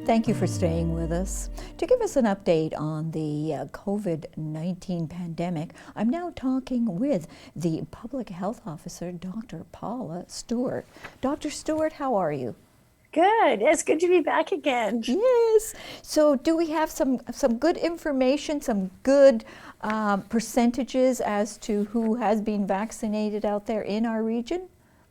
Thank you for staying with us. To give us an update on the COVID-19 pandemic, I'm now talking with the Public Health Officer, Dr. Paula Stewart. Dr. Stewart, how are you? Good. It's good to be back again. Yes. So do we have some good information, some good percentages as to who has been vaccinated out there in our region?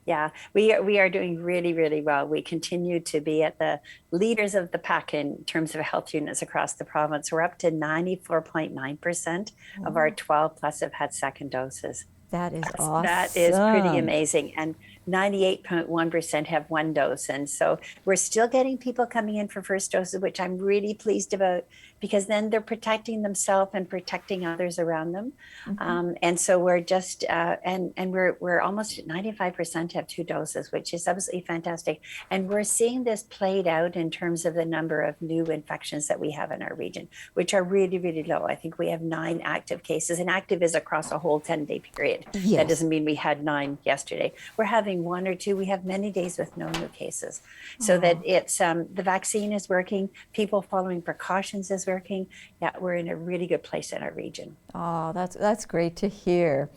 Yeah, we are doing really, really well. We continue to be at the leaders of the pack in terms of health units across the province. We're up to 94.9% of our 12 plus have had second doses. That is awesome. That is pretty amazing. And 98.1% have one dose. And so we're still getting people coming in for first doses, which I'm really pleased about, because then they're protecting themselves and protecting others around them. And so we're just, and we're almost at 95% have two doses, which is absolutely fantastic. And we're seeing this played out in terms of the number of new infections that we have in our region, which are really, really low. I think we have 9 active cases, and active is across a whole 10-day period. Yes. That doesn't mean we had 9 yesterday. We're having 1 or 2. We have many days with no new cases. So that it's the vaccine is working. People following precautions is working. Yeah, we're in a really good place in our region. Oh, that's great to hear.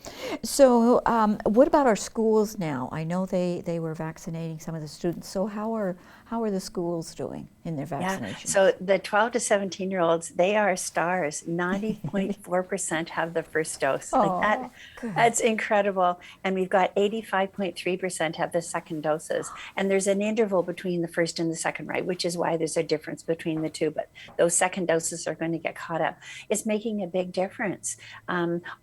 So what about our schools now? I know they were vaccinating some of the students. So how are the schools doing in their vaccination? Yeah. So the 12 to 17-year-olds, they are stars. 90.4% have the first dose. Like that's incredible. And we've got 85.3% have the second doses. And there's an interval between the first and the second, right? Which is why there's a difference between the two. But those second doses are going to get caught up. It's making a big difference.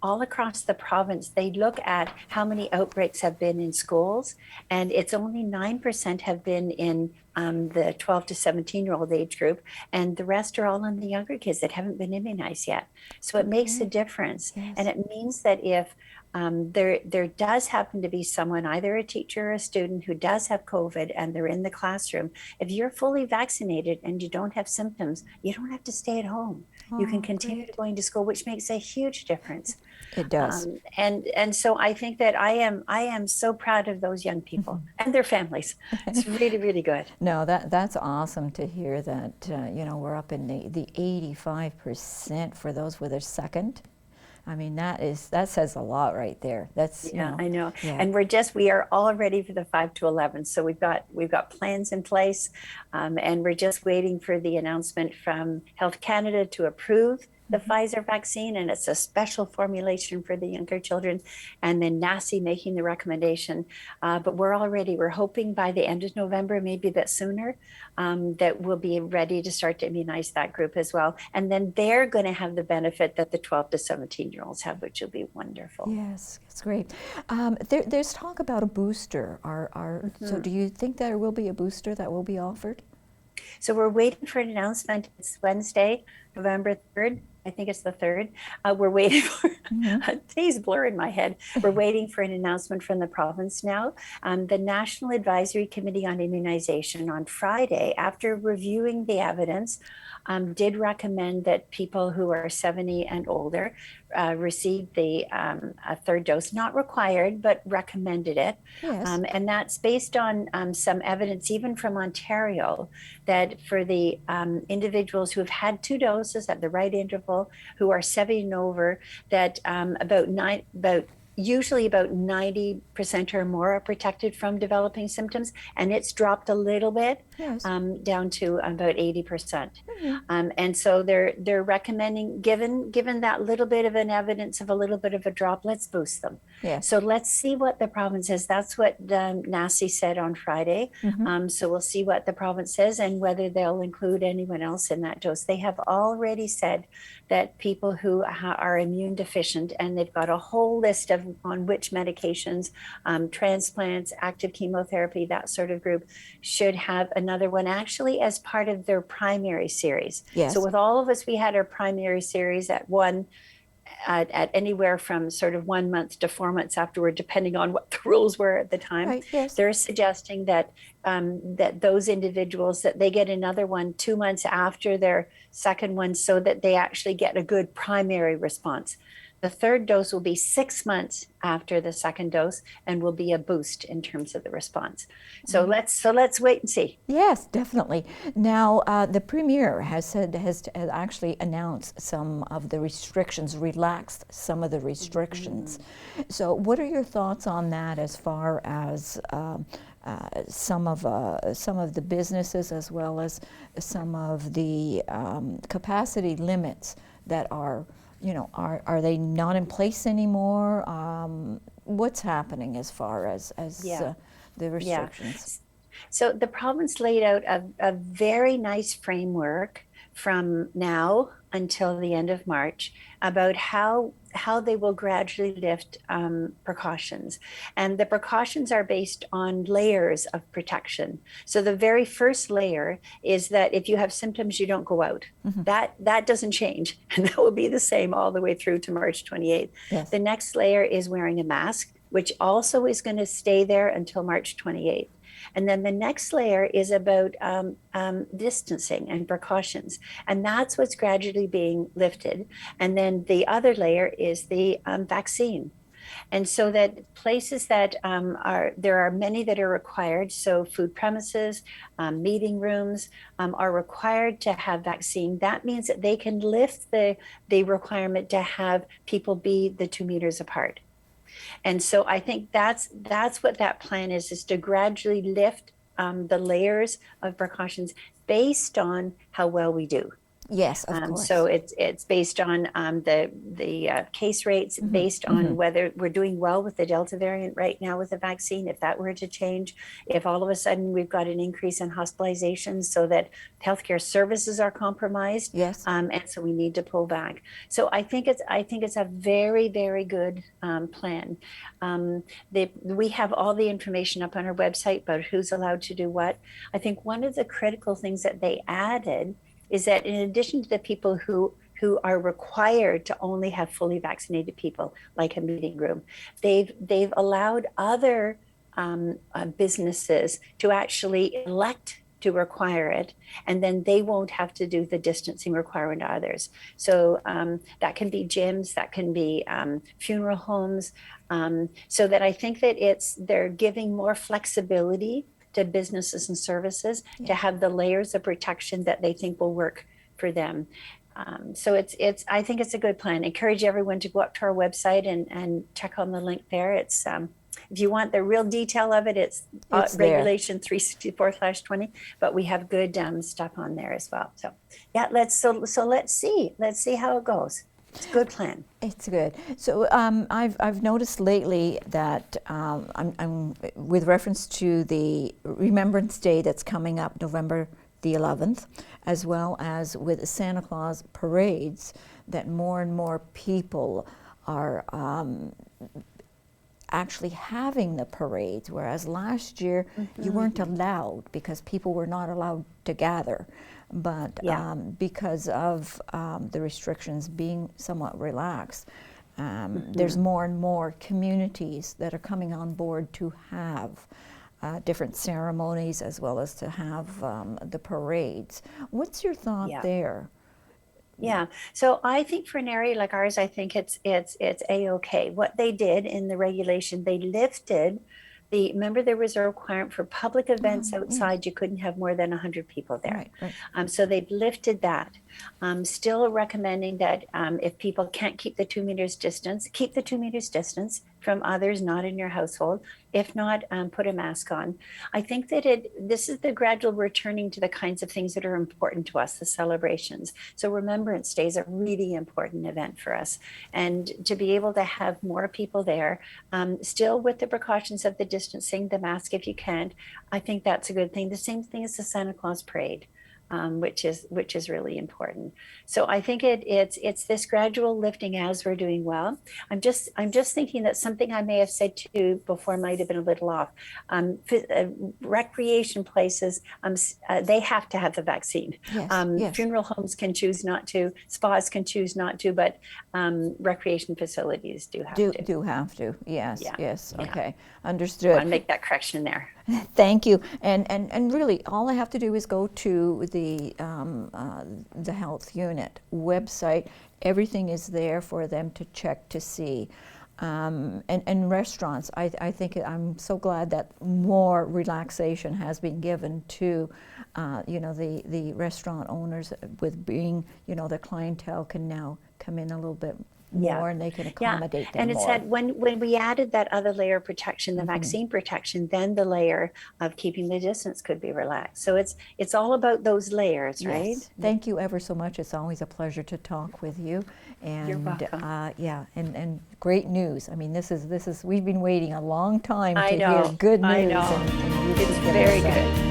All across the province, they look at how many outbreaks have been in schools, and it's only 9% have been in the 12 to 17-year-old age group, and the rest are all in the younger kids that haven't been immunized yet. So it makes a difference. Yes. And it means that if there does happen to be someone, either a teacher or a student, who does have COVID and they're in the classroom, if you're fully vaccinated and you don't have symptoms, you don't have to stay at home. You can continue going to school, which makes a huge difference. It does. And so I think that I am so proud of those young people and their families. It's really, really good. No, that's awesome to hear that, we're up in the 85% for those with a second. I mean, that says a lot right there. That's I know. Yeah. And we are all ready for the 5 to 11. So we've got plans in place, and we're just waiting for the announcement from Health Canada to approve the Pfizer vaccine, and it's a special formulation for the younger children, and then NACI making the recommendation. But we're hoping by the end of November, maybe a bit sooner, that we'll be ready to start to immunize that group as well. And then they're going to have the benefit that the 12 to 17-year-olds have, which will be wonderful. Yes, it's great. There's talk about a booster. So do you think there will be a booster that will be offered? So we're waiting for an announcement. It's Wednesday, November 3rd. I think it's the 3rd. We're waiting for, today's blur in my head. We're waiting for an announcement from the province now. The National Advisory Committee on Immunization on Friday, after reviewing the evidence, did recommend that people who are 70 and older receive the a third dose, not required, but recommended it. Yes. And that's based on some evidence, even from Ontario, that for the individuals who have had 2 doses at the right interval, who are 70 and over, that usually about 90% or more are protected from developing symptoms, and it's dropped a little bit. Yes. Down to about 80%. And so they're recommending, given that little bit of an evidence of a little bit of a drop, let's boost them. Yes. So let's see what the province says. That's what NACI said on Friday. So we'll see what the province says and whether they'll include anyone else in that dose. They have already said that people who are immune deficient, and they've got a whole list of on which medications, transplants, active chemotherapy, that sort of group, should have another one actually as part of their primary series. Yes. So with all of us, we had our primary series at anywhere from sort of 1 month to 4 months afterward, depending on what the rules were at the time. Right, yes. They're suggesting that that those individuals, that they get another one 2 months after their second one, so that they actually get a good primary response. The third dose will be 6 months after the second dose and will be a boost in terms of the response. So let's wait and see. Yes, definitely. Now, the Premier has actually announced some of the restrictions, relaxed some of the restrictions. So what are your thoughts on that, as far as some of the businesses, as well as some of the capacity limits that are, are they not in place anymore? What's happening as far as the restrictions? So the province laid out a very nice framework from now until the end of March about how they will gradually lift precautions. And the precautions are based on layers of protection. So the very first layer is that if you have symptoms, you don't go out. That doesn't change. And that will be the same all the way through to March 28th. Yes. The next layer is wearing a mask, which also is going to stay there until March 28th. And then the next layer is about distancing and precautions. And that's what's gradually being lifted. And then the other layer is the vaccine. And so that places that there are many that are required. So food premises, meeting rooms are required to have vaccine. That means that they can lift the requirement to have people be the 2 meters apart. And so I think that's what that plan is to gradually lift the layers of precautions based on how well we do. Yes, of course. So it's based on the case rates, based on whether we're doing well with the Delta variant right now with the vaccine. If that were to change, if all of a sudden we've got an increase in hospitalizations, so that healthcare services are compromised, yes, and so we need to pull back. So I think it's a very, very good plan. We have all the information up on our website about who's allowed to do what. I think one of the critical things that they added is that in addition to the people who are required to only have fully vaccinated people, like a meeting room, they've allowed other businesses to actually elect to require it, and then they won't have to do the distancing requirement to others. So that can be gyms, that can be funeral homes, so that I think that they're giving more flexibility to businesses and services to have the layers of protection that they think will work for them. So I think it's a good plan. Encourage everyone to go up to our website and check on the link there. It's if you want the real detail of it, it's regulation 364/20, but we have good stuff on there as well. So yeah, let's see how it goes. It's a good plan. It's good. So I've noticed lately that I'm with reference to the Remembrance Day that's coming up November the 11th, as well as with Santa Claus parades, that more and more people are actually having the parades, whereas last year you weren't allowed because people were not allowed to gather. But because of the restrictions being somewhat relaxed, there's more and more communities that are coming on board to have different ceremonies, as well as to have the parades. What's your thought there? Yeah, so I think for an area like ours, I think it's a-okay. What they did in the regulation, they lifted remember there was a requirement for public events outside, you couldn't have more than 100 people there. Right. So they've lifted that. Still recommending that if people can't keep the 2 meters distance, keep the 2 meters distance from others not in your household. If not, put a mask on. I think that this is the gradual returning to the kinds of things that are important to us, the celebrations. So Remembrance Day is a really important event for us. And to be able to have more people there, still with the precautions of the distancing, the mask if you can't, I think that's a good thing. The same thing as the Santa Claus parade. Which is really important. So I think it's this gradual lifting as we're doing well. I'm just thinking that something I may have said to you before might have been a little off. Recreation places, they have to have the vaccine. Yes. Funeral homes can choose not to, spas can choose not to, but recreation facilities do have to. Do have to. Yes. Yeah. Yes. Yeah. Okay. Understood. I'll make that correction there. Thank you. And really, all I have to do is go to the health unit website. Everything is there for them to check to see. And restaurants, I think I'm so glad that more relaxation has been given to, the restaurant owners with being, the clientele can now come in a little bit more and they can accommodate them and it more. said when we added that other layer of protection, the vaccine protection, then the layer of keeping the distance could be relaxed. So it's all about those layers, right? Yes. Thank you ever so much. It's always a pleasure to talk with you. And you're welcome. And great news. I mean, this is we've been waiting a long time to I know. hear good news. I know. And it's very good.